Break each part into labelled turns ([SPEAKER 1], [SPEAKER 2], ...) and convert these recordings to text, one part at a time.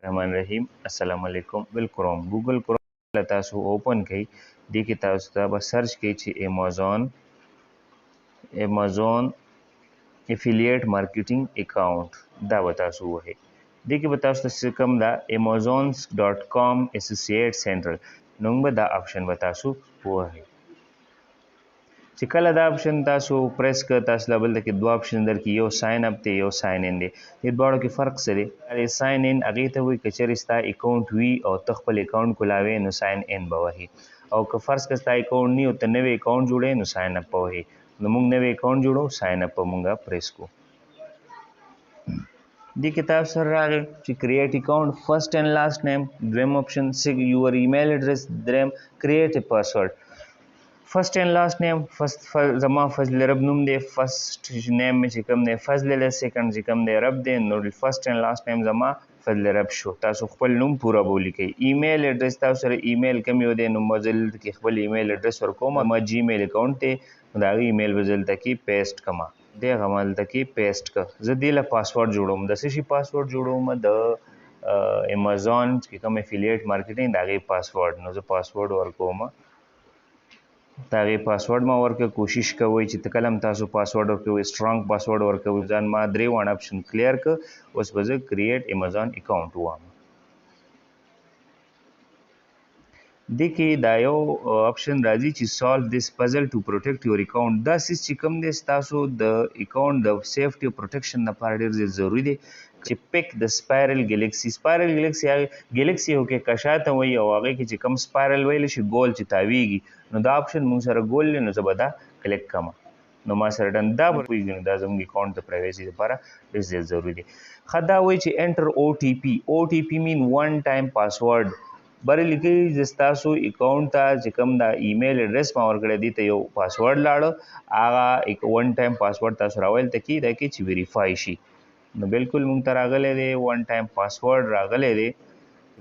[SPEAKER 1] रहमान रहीम अस्सलाम वालेकुम will Chrome Google Chrome तاسو ओपन کړئ دې کې تاسو ته به سرچ کړئ چې امازون افیلیټ مارکیټینګ اکاؤنٹ دا به تاسو ووهئ دې کې به تاسو ته څه کوم دا amazons.com اسوسییټ سنټر نوم به دا آپشن به تاسو ووهئ چې کله دا آپشن تاسو پریس کړ تاسو لا بل کې دوه آپشن درکې یو ساين اپ دی یو ساين ان دی دې دواړو کې فرق څه دی ساين ان هغې ته وایي که چېرې ستا اکاونټ وي او ته خپل اکاونټ کولاوې نو ساين ان به وهي او که فرض کړه ستا اکاونټ نه وي او ته نوی اکاونټ جوړوې نو ساين اپ به وهي نو موږ نوی اکاونټ جوړو ساين اپ به موږ پریس کړو دې کې تاسو سره راغی چې کریټ اکاونټ فرست اینڈ لاست نیم دویم آپشن یور ایمیل ایډرس دریم کریټ ا پاسورډ فرست اینڈ لاست نیم زما فضل رب نوم دی فرست نیم مې چې کوم دی فضل دی سیکنډ چې کوم دی رب دی نو فرست اینڈ لاست نیم زما فضل رب شو تاسو خپل نوم پوره به ولیکئ ایمیل ایډرس تاسو سره ایمیل کوم یو دی نو زه دلته کې خپل ایمیل ایډرس ورکوم ما جی میل اکاونټ دی نو د هغې ایمیل به زه دلته کې پیسټ کړم دی هغه ما دلته کې پیسټ کړه زه دې له پاسورډ جوړوم د څه شي پاسورډ جوړوم د امازون چې کوم افیلیټ مارکیټینګ د هغې پاسورډ نو زه پاسورډ ورکوم د هغې پاسورډ ما ورکړه کوشش کوئ چې کله هم تاسو پاسورډ ورکوئ سټرانګ پاسورډ ورکوئ ځان ما درې واړه اپشن کلیر کړ اوس به زه کریټ امازون اکاونټ ووایم دې کې دا یو آپشن راځي چې سالو دیس پزل ټو پروټیکټ یور اکاونټ دا سیس چې کوم دی ستاسو د اکاونټ د سیفټي او پروټیکشن لپاره ډېر ضروري دی چې پک د سپایرل ګلیکسي ګلیکسي هو کې کشاته وایي او هغې کې چې کوم سپایرل ویلی شي ګول چې تاویږي نو دا آپشن موږ سره ګول دی نو زه به دا کلیک کړم نو ما سره ډن دا به پوهېږي نو دا زموږ اکاونټ د پرایویسي لپاره ډېر زیات ضروري دی ښه دا وایي چې انټر او ټي پي مین ون ټایم پاسورډ بر لیکي چې ستاسو اکاونټ ته چې کوم دا ایمیل ایډرس ما ورکړی دی ته یو پاسورډ لاړه هغه ون ټایم پاسورډ تاسو راویل ته کې دا کې چې ویریفای شي نو بالکل موږ ته راغلی دی ون ټایم پاسورډ راغلی دی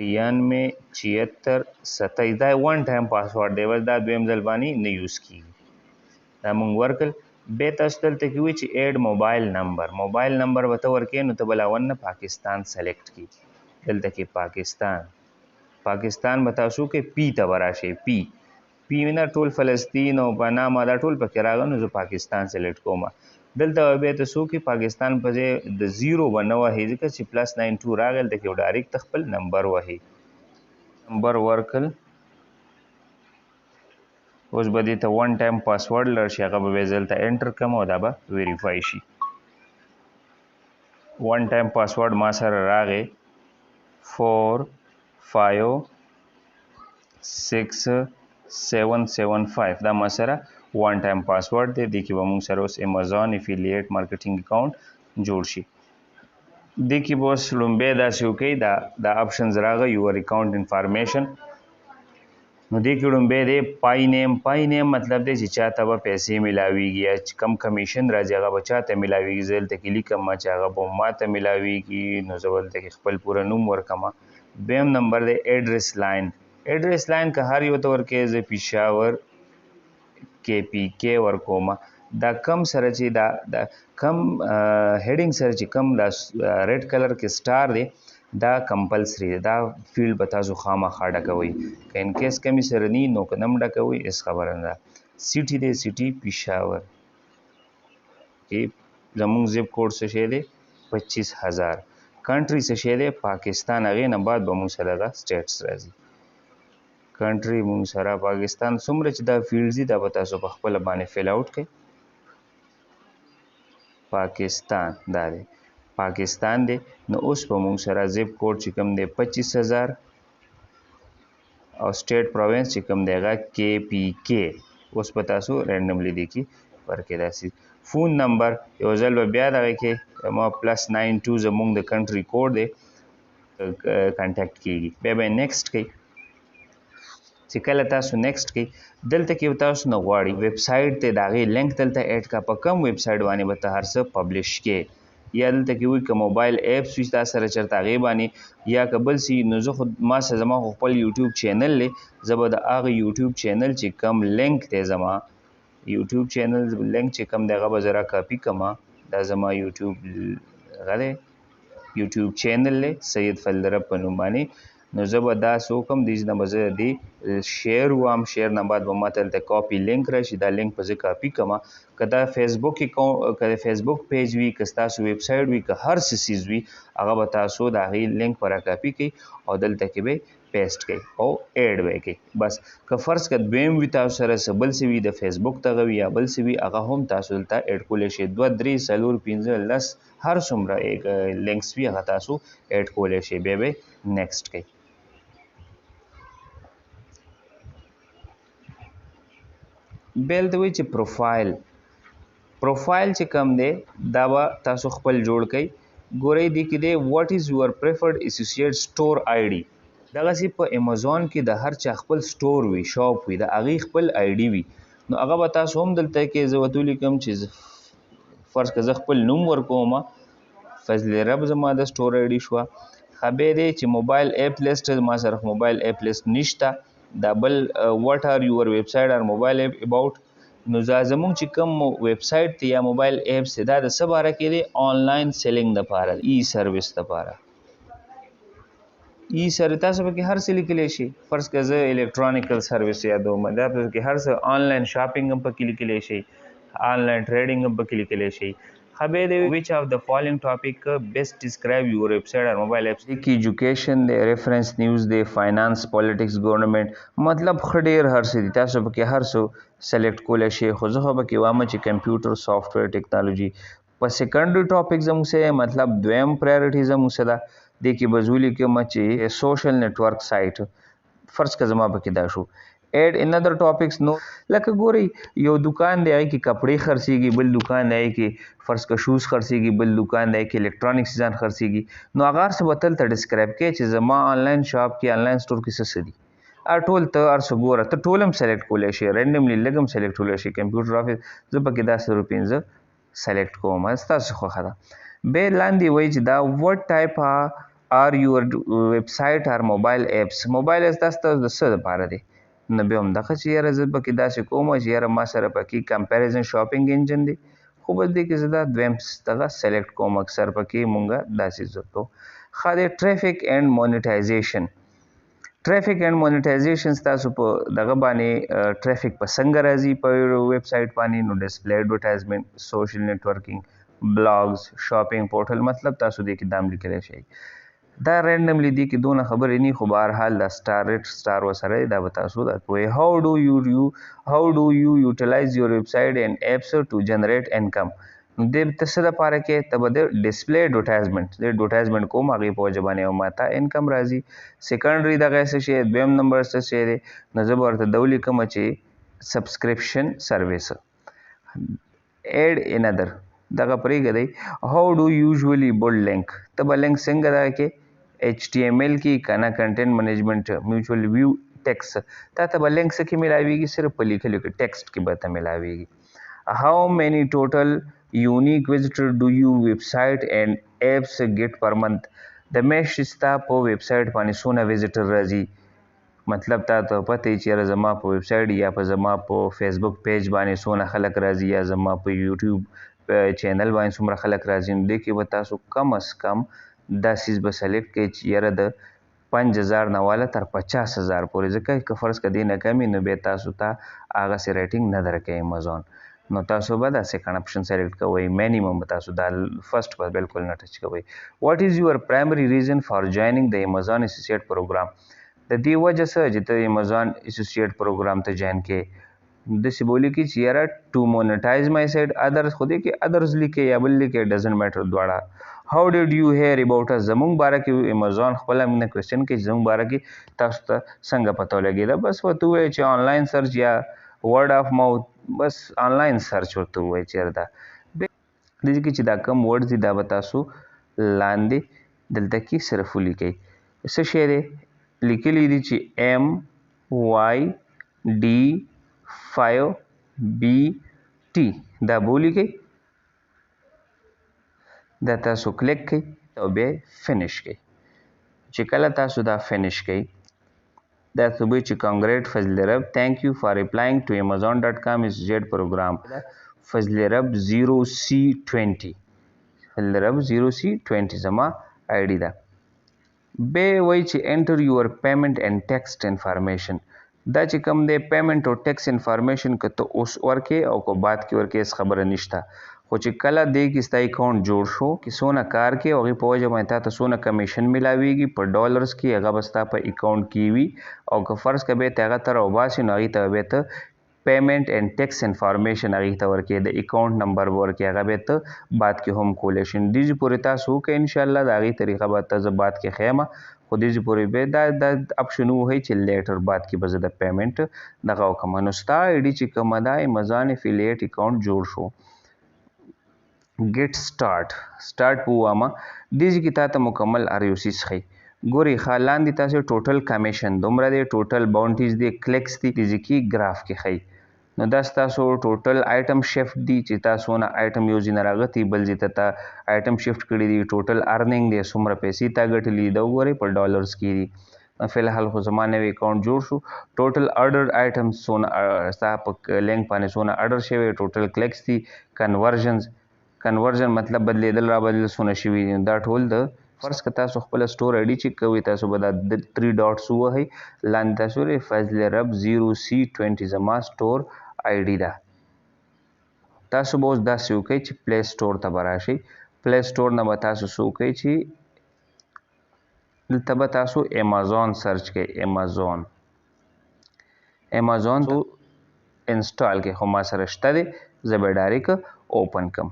[SPEAKER 1] 937627 دا ون ټایم پاسورډ دی بس دا دویم ځل باندې نه یوز کېږي دا موږ ورکړل بیا تاسو دلته کې وایي چې ایډ موبایل نمبر به ته ورکوې نو ته به لاول نه پاکستان سلیکټ کړي دلته کې پاکستان به تاسو کې پی ته به راشئ پی نه ټول فلسطین او پناما دا ټول پکې راغله نو زه پاکستان سلیکټ کوم دلته بیا ته څو کې پاکستان په ځای د زیرو به نه وهئ ځکه چې +92 راغی دلته کې ډایرکټ خپل نمبر وهئ نمبر ورکړل اوس به دې ته ون ټایم پاسورډ لر شي هغه به بیا زه دلته انټر کړم او دا به ویریفای شي ون ټایم پاسورډ ما سره راغی 4567775 دا ما سره ون ټایم پاسورډ دی دې کې به موږ سره اوس امازون افیلیټ مارکیټینګ اکاونټ جوړ شي دې کې به اوس لومبی داسې وکړئ دا آپشنز راغی یور اکاونټ انفارمیشن نو دې کې لومبی دی پای نیم مطلب دی چې چا ته به پیسې میلاویږي یا کم کمیشن راځي هغه به چا ته میلاویږي زه دلته کې لیکم چې هغه به ما ته میلاویږي نو زه به دلته کې خپل پوره نوم ورکړم دویم نمبر دی ایډرس لاین که هر یو ته ورکوې زه پیشاور KPK ورکوم دا کم سره چې دا کم هیډینګ سره چې کم دا ریډ کلر کې سټار دی دا کمپلسری دی دا فیلډ به تاسو خامخا ډکوئ که ان کیس کمی سره نی نو که نه هم ډکوئ هېڅ خبره نه ده سیټي دی سیټي پیشاور زموږ زیپ کوډ څه شی دی 25000 کنټري څه شی دی پاکستان هغې نه بعد به موږ سره دغه سټیټس راځي کنټري موږ سره پاکستان څومره چې دا فیلډز دي دا به تاسو په خپله باندې فل آوټ کړئ پاکستان دا دی پاکستان دی نو اوس به موږ سره زیپ کوډ چې کوم دی 25000 او سټیټ پروینس چې کوم دی هغه KPK اوس به تاسو رینډملی دی کې ورکړئ داسې فون نمبر یو ځل به بیا دغه کې ما +92 زموږ د کنټري کوډ دی کنټیکټ کېږي بیا به یې نیکسټ کوئ چې کله تاسو نیکسټ کوئ دلته کې به تاسو نه غواړي ویب سایټ دی د هغې لینک دلته ایډ کا په کم ویب سایټ باندې به ته هر څه پبلش کې یا دلته کې وي که موبایل ایپس وي تا سره چېرته هغې باندې یا که بل څه نو زه خو ما سره زما خو خپل یوټیوب چینل دی زه به د هغه یوټیوب چینل چې کم لینک دی زما یوټیوب چینل لینک چې کم دی هغه به زه را کاپي کړم دا زما یوټیوب هغه دی یوټیوب چینل دی سید فضل رب په نوم باندې. نو زه به داسې وکړم دې نه به زه دې شیر وام، شیر نه بعد به ماته دلته کاپي لینک راشي، دا لینک به زه کاپي کړم. که دا فیسبوک اکاونټ که د فیسبوک پیج وي، که ستاسو ویب سایټ وي، که هر څه څیز وي، هغه به تاسو د هغې لینک به راکاپي کړئ او دلته کې به پیسټ کوي او ایډ به یې کوي. بس که فرض که دویم وي تاسو سره څه بل څه وي د فیسبوک دغه وي یا بل څه وي، هغه هم تاسو دلته ایډ کولی شئ. 2 3 4 5 10 هر څومره لینکس وي هغه تاسو ایډ کولی شئ. بیا به نیکسټ کوئ. بیا دلته وایي چې پروفایل چې کوم دی دا به تاسو خپل جوړ کئ. ګورئ دې کې دی واټ از یور پریفرډ اسوسییټ سټور آی ډي. دغسې په امازون کې د هر چا خپل سټور وي، شاپ وي، د هغې خپل آی ډي وي. نو هغه به تاسو هم دلته کې زه ورته ولیکم چې فرض که زه خپل نوم ورکوم، فضل رب زما د سټور آی ډي شوه. ښه بیا دی چې موبایل ایپ لیسټ، ما سره موبایل ایپ لیسټ نشته. دا بل واټ آر یور ویب سایټ آر موبایل ایپ اباؤټ. نو زموږ چې کوم ویب سایټ دی یا موبایل ایپس دی دا د څه باره کې دی؟ آنلاین سیلینګ دپاره، ای سروس دپاره. ای سروس تاسو پکې هر څه لیکلی شي. فرض که زه الکترونیکل سروس یادوم، دا پکې هر څه، آنلاین شاپینګ هم پکې لیکلی شي، آنلاین ټریډینګ هم پکې لیکلی شي. ښه بیا دی which of the following topic best describe your website or mobile apps. کې ایجوکیشن دی، ریفرنس نیوز دی، فاینانس، پالیټکس، ګورنمنټ، مطلب ښه ډېر هر څه دي. تاسو پکې هر څه سلیکټ کولی شئ. خو زه خو پکې وایم چې کمپیوټر، سافټویر، ټیکنالوجي. په سیکنډري ټاپک زموږ څه مطلب دویم پرایورټي زموږ څه ده، دې کې به زه ولیکم چې سوشل نیټورک سایټ. فرض که زما پکې دا شو. ایډ ان ادر ټاپکس نو، لکه ګورئ یو دکان دی هغې کې کپړې خرڅېږي، بل دکان دی هغې کې فرض که شوز خرڅېږي، بل دکان دی هغې کې الکترونیک چیزان خرڅېږي. نو هغه هر څه به تلته ډسکرایب کوي چې زما آنلاین شاپ کې، آنلاین سټور کې څه دي. ټول ته هر څه ګوره، ته ټول هم سلیکټ کولی شي، رینډملی لږ هم سلیکټ کولی شي. کمپیوټر آفس زه پکې دا 115 سلیکټ کوم، ستاسو خوښه ده. بیا لاندې وایي چې دا وټ ټایپ آر یور ویب سایټ آر موبایل ایپس. موبایل ایپس دا ستاسو د څه دپاره دی؟ نو بیا هم دغه چې یاره زه پکې داسې کوم چې یاره ما سره پکې کمپیریزن شاپینګ انجن دی، خو بس دې کې زه دا دویم دغه سلیکټ کوم. اکثر پکې مونږه داسې زه کوو. ښه دی ټریفک اینډ مونیټایزیشن. ټریفک اینډ مونیټایزیشن ستاسو په دغه باندې ټریفک په څنګه راځي په ویب سایټ باندې. نو ډسپلی اډورټایزمنټ، سوشل نیټورکینګ، بلاګز، شاپینګ پورټل، مطلب تاسو دې کې دا هم لیکلی شئ. دا رینډملی دې کې دونه خبرې نه، خو بهرحال دا سټار ورسره دا به تاسو دا کوئ. how do you utilize your website and apps to generate income. دې ته څه دپاره کې ته به د ډسپلی اډورټایزمنټ، د اډورټایزمنټ کوم، هغې په وجه باندې ماته انکم راځي. سیکنډري دغه څه شی، دویم نمبر څه شی دی، نو زه به ورته دا ولیکم چې سبسکرپشن سروس. ایډ ان ادر دغه پرېږدئ. how do you usually build link. ته به لینک څنګه دغه کې HTML کې که نه کنټینټ منیجمنټ، میوچل ویو، ټیکسټ. تا ته به لینک څه کې میلاویږي؟ صرف په لیکلو کې، ټیکسټ کې به ته میلاویږي. how many total unique visitor do you website and apps get per month. د میاشتې ستا په ویب سایټ باندې څونه ویزیټر راځي. مطلب تا ته پته یې چې یاره زما په ویب سایټ یا په زما په فیسبوک پیج باندې څونه خلک راځي، یا زما په یوټیوب چینل باندې څومره خلک راځي. نو دې کې به تاسو کم از کم دا سیز به سلیکټ کړئ چې یاره د 5000 نه والا تر 50000 پورې. ځکه که فرض که دې نه کم وي نو بیا تاسو ته هغسې ریټینګ نه درکوي امازون. نو تاسو به دا سیکنډ اپشن سلیکټ کوئ. مینیمم به تاسو دا فرسټ به بالکل نه ټچ کوئ. واټ از یور پرایمري ریزن فار جویننګ د امازون اسوسییټ پروګرام. د دې وجه څه چې ته امازون اسوسییټ پروګرام ته جوین کې. داسې به ولیکي چې یاره ټو مونیټایز مای سایټ ادرس، خو دې کې ادرس لیکئ یا بل لیکئ، ډزنټ میټر دواړه. how did you hear about us. زمونږ باره کې امازون خپله مینه کوېسچن کوي چې زمونږ باره کې تاسو ته څنګه پته ولګېده. بس ورته ووایئ چې آنلاین سرچ یا ورډ آف ماوث، بس آنلاین سرچ ورته ووایئ چې دا. دې کې چې دا کم ورډز دي دا به تاسو لاندې دلته کې صرف ولیکئ. څه شی دی لیکلي دي چې MYD5BT دا به ولیکئ. دا تاسو کلیک کئ او بیا فینش کئ. چې کله تاسو دا فینش کئ دا ته وایي چې کانګریټ فضل رب، تھینک یو فار اپلایینګ ټو amazon.com اسوسییټ پروګرام. فضل رب 0C20، فضل رب 0C20 زما آی ډي ده. بیا وایي چې انټر یور پیمنټ اینډ ټیکسټ انفارمیشن. دا چې کوم دی پیمنټ او ټیکس انفارمیشن که ته اوس ورکې او که بعد کې ورکې هېڅ خبره نشته، خو چې کله دې کې ستا اکاونټ جوړ شو کې څونه کار کې او هغې په وجه باندې تا ته څونه کمیشن میلاویږي په ډالرز کې هغه به ستا په اکاونټ کې وي، او که فرض که بیا ته هغه ته راوباسې نو هغې ته بیا ته پیمنٹ اینڈ ټیکس انفارمیشن هغې ته ورکې د اکاونټ نمبر به ورکې هغه بیا ته بعد کې هم کولی شي. دې پورې تاسو وکړئ انشاءالله د هغې طریقه به ته زه بعد کې ښیم، خو دې پورې بیا دا اپشن ووهئ چې لیټر بعد کې به زه د پیمنټ دغه وکړم. نو ستا آی ډي چې کومه ده امازان افیلیټ اکاونټ جوړ شو. ګیټ سټارټ په ووامه دې کې تا ته مکمل هر یو څیز ښیي. ګورئ ښه لاندې تاسې ټوټل کمیشن دومره دی، ټوټل باونټیز دی، کلیکس دي، دې کې ګراف کې ښیي. نو دا ستاسو ټوټل آیټم شفت دی چې تاسو نه آیټم یو ځای نه راغتي بل ځای ته آیټم شفت کړي دي، ټوټل ارننګ دی څومره پیسې تا ګټلي دا وګورئ په ډالرز کې دي. فی الحال خو زما نوی اکاونټ جوړ شو. ټوټل ارډر آیټم څونه ستا په لینک باندې څونه ارډر شوی، ټوټل کلیکس دي، کنورژن مطلب بدلیدل را بدلیدل څونه شوي دي. دا ټول د فرض که تاسو خپله سټور آی ډي چیک کوئ تاسو به دا 3 ډاټس ووهئ، لاندې تاسو ولرئ فضل رب 0C20 زما سټور آی ډي ده. تاسو به اوس داسې وکئ چې پلی سټور ته به راشئ. پلی سټور نه به تاسو څه وکئ چې دلته به تاسو امازون سرچ کئ. امازون انسټال کئ، خو ما سره شته دی زه به ډایرکټ اوپن کړم.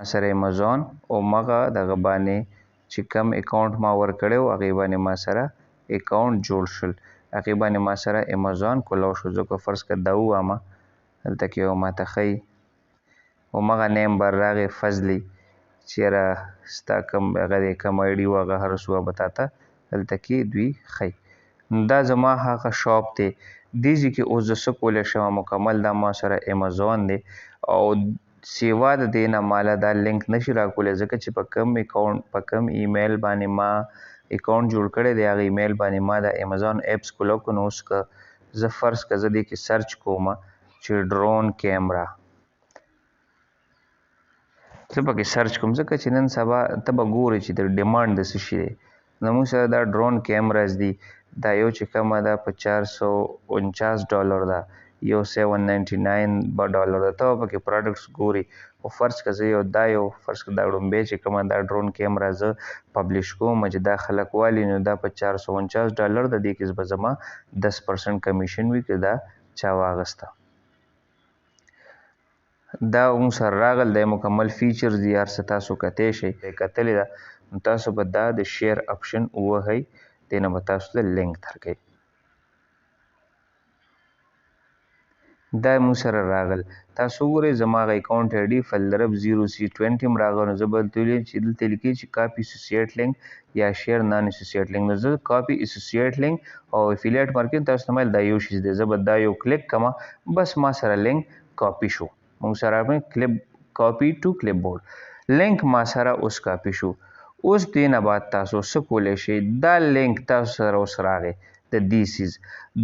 [SPEAKER 1] ما سره امازون او مغه دغه باندې چې کم اکاونټ ما ورکړی و هغې باندې ما سره اکاونټ جوړ شول، هغې باندې ما سره امازون کولاو شو. زه که فرض که دا ووامه دلته کې یو ماته ښیي همغه نیم بر راغی فضلي چې یاره ستا کم هغه دی کم آی ډي و هغه هر څه به تا ته دلته کې دوی ښیي. نو دا زما هغه شاپ دی. دې ځای کې اوس زه څه کولی شم مکمل دا ما سره امازون دی او سیوا د دې نه ماله دا لینک نشي راکولی ځکه چې په کم اکاونټ په کم ایمیل باندې ما اکاونټ جوړ کړی دی هغه ایمیل باندې ما د امازون ایپس کولاو کړو. نو اوس که زه فرض که زه دې کې سرچ کوم چې ډرون کیمرا زه پکې سرچ کوم ځکه چې نن سبا ته به ګورې چې د ډیمانډ د څه شي دی. زموږ سره دا ډرون کیمراز دي، دا یو چې کومه ده په $449 ده، یو $799 ده. ته به پکې پراډکټس ګوري، خو فرض که زه یو فرض که دا ړومبی چې کومه دا ډرون کیمرا زه پبلش کوم چې دا خلک والي نو دا په $449 ده. دې کې به زما 10% کمیشن وي که دا چا واغسته. دا موږ سره راغل دی مکمل فیچرز دي هر څه تاسو کتی شئ کتلې ده. نو تاسو به دا د شیر اپشن ووهئ، دې نه به تاسو ته لینک درکوي. دا موږ سره راغل تاسو وګورئ زما هغه اکاونټ آی ډي فلرب 0C20 هم راغلی. نو زه به دلته ولیکم چې دلته لیکي چې کاپي اسوسییټ لینک یا شیر نان اسوسییټ لینک. نو زه کاپي اسوسییټ لینک او افیلیټ مارکیټ تاسو ته مایل دا یو شی دی، زه به دا یو کلیک کړم بس ما سره لینک کاپي شو. موږ سره کلپ کاپي ټو کلپ بورډ لینک ما سره اوس کاپي شو. اوس دې نه بعد تاسو څه کولی شئ دا لینک تاسو سره اوس راغی د دې سیز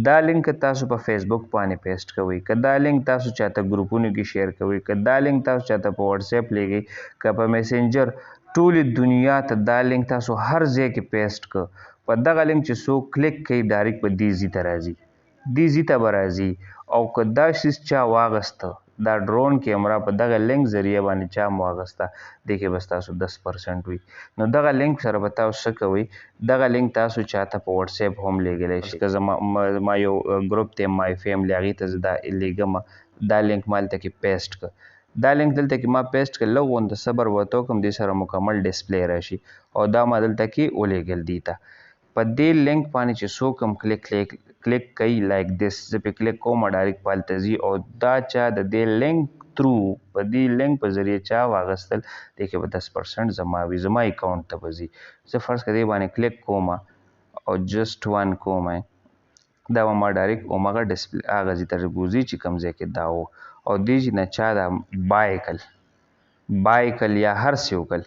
[SPEAKER 1] دا لینک تاسو په فیسبوک باندې پیسټ کوئ، که دا لینک تاسو چاته ګروپونو کې شیر کوئ، که دا لینک تاسو چاته په واتس اپ لیږئ، که په میسنجر ټولې دنیا ته دا لینک تاسو هر ځای کې پیسټ کړه. په دغه لینک چې څوک کلیک کوي ډایرکټ په دې ځای ته راځي، دې ځای ته به راځي. او که دا شیز چا واغسته دا ډرون کیمرا په دغه لینک ذریعه باندې چا هم واغسته دې کې به ستاسو 10% وي. نو دغه لینک سره به تاسو څه کوئ دغه لینک تاسو چاته په واتس اپ هم لیږلی شئ. که ما یو ګروپ دی مای فیملی هغې ته زه دا لیږم دا لینک ما هلته کې پیسټ کړه. دا لینک دلته کې ما پیسټ کړه، لږ غونده صبر به ورته وکړم دې سره مکمل ډسپلی راشي او دا ما دلته کې ولیږل دې ته. په دې لینک باندې چې څوک هم کلیک کوي لایک دس زه پې کلیک کوم ډایرکټ په هلته ځي او دا چا د دې لینک تھرو په دې لینک په ذریعه چا واغستل دې کې به 10% زما وي، زما اکاونټ ته به ځي. زه فرض که دې باندې کلیک کوم او جسټ ون کوم دا به ما ډایرکټ همغه ډسپلی هغه ځای ته بوځي چې کوم ځای کې دا و او دې ځای نه چا دا بای کړل یا هر څه وکړل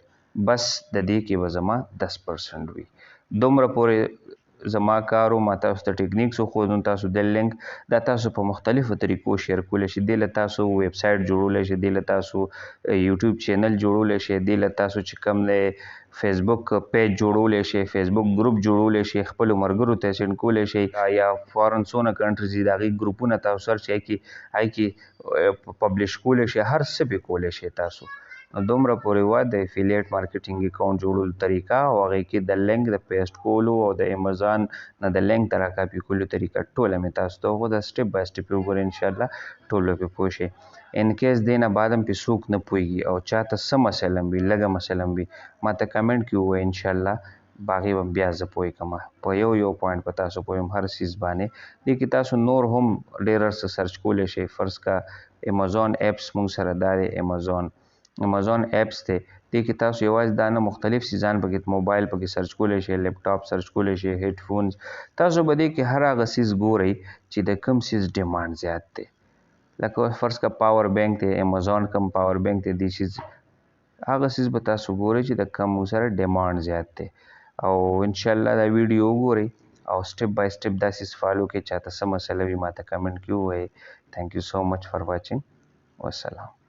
[SPEAKER 1] بس د دې کې به زما 10% وي. دومره پورې زما کار و. ما تاسو ته ټیکنیکس وښودم. تاسو د لینک دا تاسو په مختلفو طریقو شیر کولی شئ. دې له تاسو ویب سایټ جوړولی شئ، دې له تاسو یوټیوب چینل جوړولی شئ، دې له تاسو چې کوم دی فیسبوک پیج جوړولی شئ، فیسبوک ګروپ جوړولی شئ، خپلو ملګرو ته یې سینډ کولی شئ، یا فارن څونه کنټریز دي د هغې ګروپونه تاسو سرچ هغې کې پبلش کولی شئ، هر څه پې کولی شئ تاسو. نو دومره پورې وه د افیلیټ مارکیټینګ اکاونټ جوړولو طریقه او هغې کې د لینک د پیسټ کولو او د امیزان نه د لینک د راکاپي کولو طریقه ټوله مې تاسو ته وښوده. سټپ بای سټپ یې وګورئ، انشاءالله ټول به پې پوه شئ. ان کیس دې نه بعد هم پې څوک نه پوهېږي او چاته څه مسله هم وي، لږه مسله هم وي، ما ته کمنټ کې ووایي، انشاءالله په هغې به بیا زه پوه کړم، په یو پوینټ په تاسو پوه یم هر څیز باندې. دې کې تاسو نور هم ډېر څه سرچ کولی شئ. فرض کا امیزان اپس مونږ سره دا دی، امیزان اپس دی، دې کې تاسو یوازې دا نه مختلف څیزان پکې موبایل پکې سرچ کولی شئ، لیپټاپ سرچ کولی شئ، هیډ فونز. تاسو به دې کې هر هغه څیز ګورئ چې د کوم څیز ډیمانډ زیات دی. لکه فرض کا پاور بینک دی، امیزان کوم پاور بینک دی، دې چیز هغه څیز به تاسو ګورئ چې د کوم سره ډیمانډ زیات دی. او انشاءالله دا ویډیو وګورئ او سټپ بای سټپ دا څیز فالو کړئ. چاته څه مسله وي ما ته کمنټ کې ووایئ. تھینک یو سو مچ فار واچینګ. والسلام.